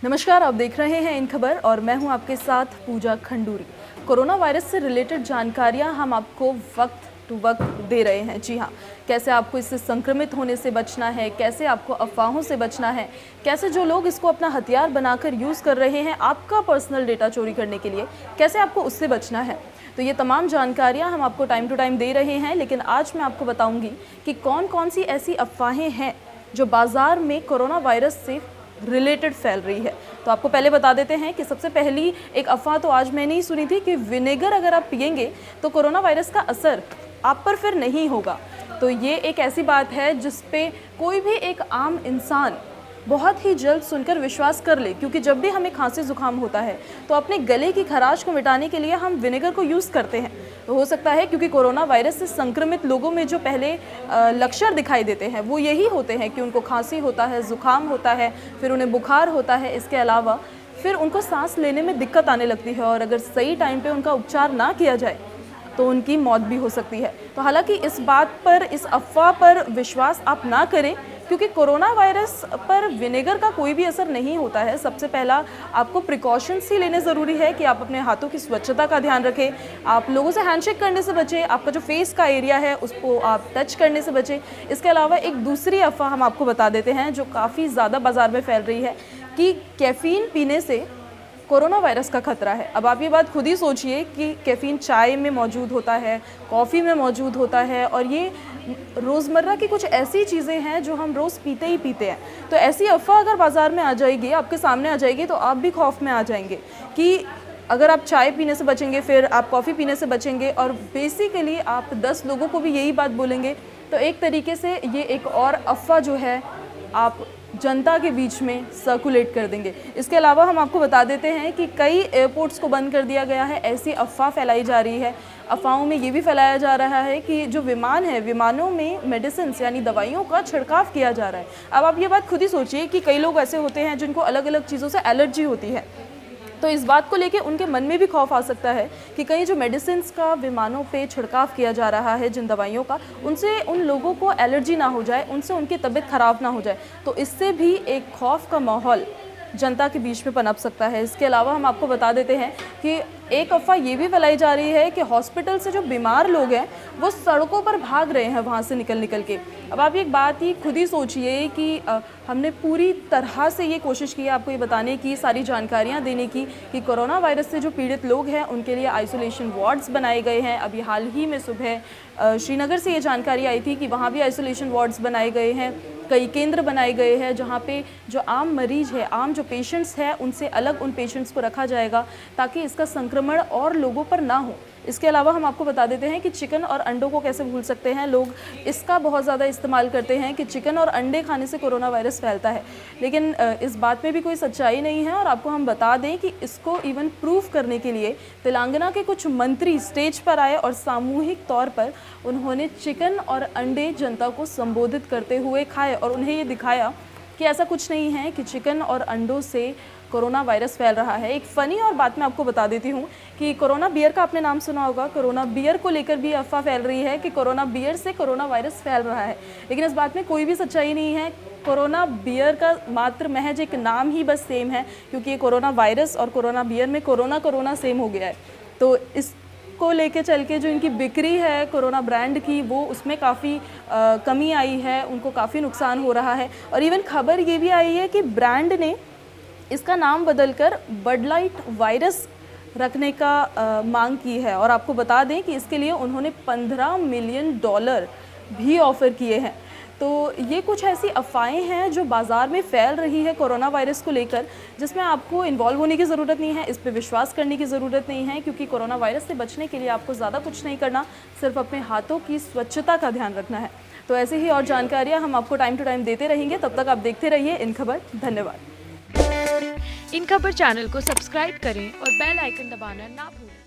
नमस्कार, आप देख रहे हैं इन खबर और मैं हूं आपके साथ पूजा खंडूरी। कोरोना वायरस से रिलेटेड जानकारियां हम आपको वक्त टू वक्त दे रहे हैं। जी हां, कैसे आपको इससे संक्रमित होने से बचना है, कैसे आपको अफवाहों से बचना है, कैसे जो लोग इसको अपना हथियार बनाकर यूज़ कर रहे हैं आपका पर्सनल डेटा चोरी करने के लिए, कैसे आपको उससे बचना है। तो ये तमाम जानकारियां हम आपको टाइम टू टाइम दे रहे हैं। लेकिन आज मैं आपको बताऊंगी कि कौन कौन सी ऐसी अफवाहें हैं जो बाज़ार में कोरोना वायरस से रिलेटेड फैल रही है। तो आपको पहले बता देते हैं कि सबसे पहली एक अफवाह तो आज मैंने ही सुनी थी कि विनेगर अगर आप पिएंगे तो कोरोना वायरस का असर आप पर फिर नहीं होगा। तो ये एक ऐसी बात है जिस पे कोई भी एक आम इंसान बहुत ही जल्द सुनकर विश्वास कर ले, क्योंकि जब भी हमें खांसी जुकाम होता है तो अपने गले की खराश को मिटाने के लिए हम विनेगर को यूज़ करते हैं। तो हो सकता है क्योंकि कोरोना वायरस से संक्रमित लोगों में जो पहले लक्षण दिखाई देते हैं वो यही होते हैं कि उनको खांसी होता है, जुकाम होता है, फिर उन्हें बुखार होता है। इसके अलावा फिर उनको सांस लेने में दिक्कत आने लगती है और अगर सही टाइम पे उनका उपचार ना किया जाए तो उनकी मौत भी हो सकती है। तो हालांकि इस बात पर, इस अफवाह पर विश्वास आप ना करें, क्योंकि कोरोना वायरस पर विनेगर का कोई भी असर नहीं होता है। सबसे पहला आपको प्रिकॉशंस ही लेने ज़रूरी है कि आप अपने हाथों की स्वच्छता का ध्यान रखें, आप लोगों से हैंडशेक करने से बचें, आपका जो फेस का एरिया है उसको आप टच करने से बचें। इसके अलावा एक दूसरी अफवाह हम आपको बता देते हैं जो काफ़ी ज़्यादा बाज़ार में फैल रही है कि कैफ़ीन पीने से कोरोना वायरस का खतरा है। अब आप ये बात खुद ही सोचिए कि कैफ़ीन चाय में मौजूद होता है, कॉफ़ी में मौजूद होता है और ये रोज़मर्रा की कुछ ऐसी चीज़ें हैं जो हम रोज़ पीते ही पीते हैं। तो ऐसी अफवाह अगर बाज़ार में आ जाएगी, आपके सामने आ जाएगी, तो आप भी खौफ में आ जाएंगे कि अगर आप चाय पीने से बचेंगे, फिर आप कॉफ़ी पीने से बचेंगे और बेसिकली आप 10 लोगों को भी यही बात बोलेंगे। तो एक तरीके से ये एक और अफवाह जो है आप जनता के बीच में सर्कुलेट कर देंगे। इसके अलावा हम आपको बता देते हैं कि कई एयरपोर्ट्स को बंद कर दिया गया है। ऐसी अफवाह फैलाई जा रही है। अफवाहों में ये भी फैलाया जा रहा है कि जो विमान है, विमानों में मेडिसिन यानी दवाइयों का छिड़काव किया जा रहा है। अब आप ये बात खुद ही सोचिए कि कई लोग ऐसे होते हैं जिनको अलग अलग चीज़ों से एलर्जी होती है। तो इस बात को लेके उनके मन में भी खौफ आ सकता है कि कहीं जो मेडिसिन्स का विमानों पे छिड़काव किया जा रहा है, जिन दवाइयों का, उनसे उन लोगों को एलर्जी ना हो जाए, उनसे उनकी तबीयत ख़राब ना हो जाए। तो इससे भी एक खौफ का माहौल जनता के बीच में पनप सकता है। इसके अलावा हम आपको बता देते हैं कि एक अफवाह ये भी फैलाई जा रही है कि हॉस्पिटल से जो बीमार लोग हैं वो सड़कों पर भाग रहे हैं वहाँ से निकल के। अब आप एक बात ही खुद ही सोचिए कि हमने पूरी तरह से ये कोशिश की है आपको ये बताने की, सारी जानकारियाँ देने की कि कोरोना वायरस से जो पीड़ित लोग हैं उनके लिए आइसोलेशन वार्ड्स बनाए गए हैं। अभी हाल ही में सुबह श्रीनगर से ये जानकारी आई थी कि वहाँ भी आइसोलेशन वार्ड्स बनाए गए हैं। कई केंद्र बनाए गए हैं जहाँ पे जो आम मरीज है, आम जो पेशेंट्स हैं, उनसे अलग उन पेशेंट्स को रखा जाएगा ताकि इसका संक्रमण और लोगों पर ना हो। इसके अलावा हम आपको बता देते हैं कि चिकन और अंडों को कैसे भूल सकते हैं। लोग इसका बहुत ज़्यादा इस्तेमाल करते हैं कि चिकन और अंडे खाने से कोरोना वायरस फैलता है, लेकिन इस बात में भी कोई सच्चाई नहीं है। और आपको हम बता दें कि इसको इवन प्रूफ करने के लिए तेलंगाना के कुछ मंत्री स्टेज पर आए और सामूहिक तौर पर उन्होंने चिकन और अंडे जनता को संबोधित करते हुए खाए और उन्हें ये दिखाया कि ऐसा कुछ नहीं है कि चिकन और अंडों से कोरोना वायरस फैल रहा है। एक फ़नी और बात मैं आपको बता देती हूँ कि कोरोना बियर का आपने नाम सुना होगा। कोरोना बियर को लेकर भी अफवाह फैल रही है कि कोरोना बियर से कोरोना वायरस फैल रहा है, लेकिन इस बात में कोई भी सच्चाई नहीं है। कोरोना बियर का मात्र महज एक नाम ही बस सेम है, क्योंकि ये कोरोना वायरस और कोरोना बियर में कोरोना सेम हो गया है। तो इस को लेके चल के जो इनकी बिक्री है कोरोना ब्रांड की, वो उसमें काफ़ी कमी आई है, उनको काफ़ी नुकसान हो रहा है। और इवन खबर ये भी आई है कि ब्रांड ने इसका नाम बदलकर बड लाइट वायरस रखने का मांग की है। और आपको बता दें कि इसके लिए उन्होंने $15 मिलियन भी ऑफ़र किए हैं। तो ये कुछ ऐसी अफवाहें हैं जो बाज़ार में फैल रही है कोरोना वायरस को लेकर, जिसमें आपको इन्वॉल्व होने की ज़रूरत नहीं है, इस पे विश्वास करने की ज़रूरत नहीं है, क्योंकि कोरोना वायरस से बचने के लिए आपको ज़्यादा कुछ नहीं करना, सिर्फ अपने हाथों की स्वच्छता का ध्यान रखना है। तो ऐसे ही और जानकारियाँ हम आपको टाइम टू टाइम देते रहेंगे। तब तक आप देखते रहिए इन खबर। धन्यवाद। इन खबर चैनल को सब्सक्राइब करें और बेल आइकन दबाना ना भूलें।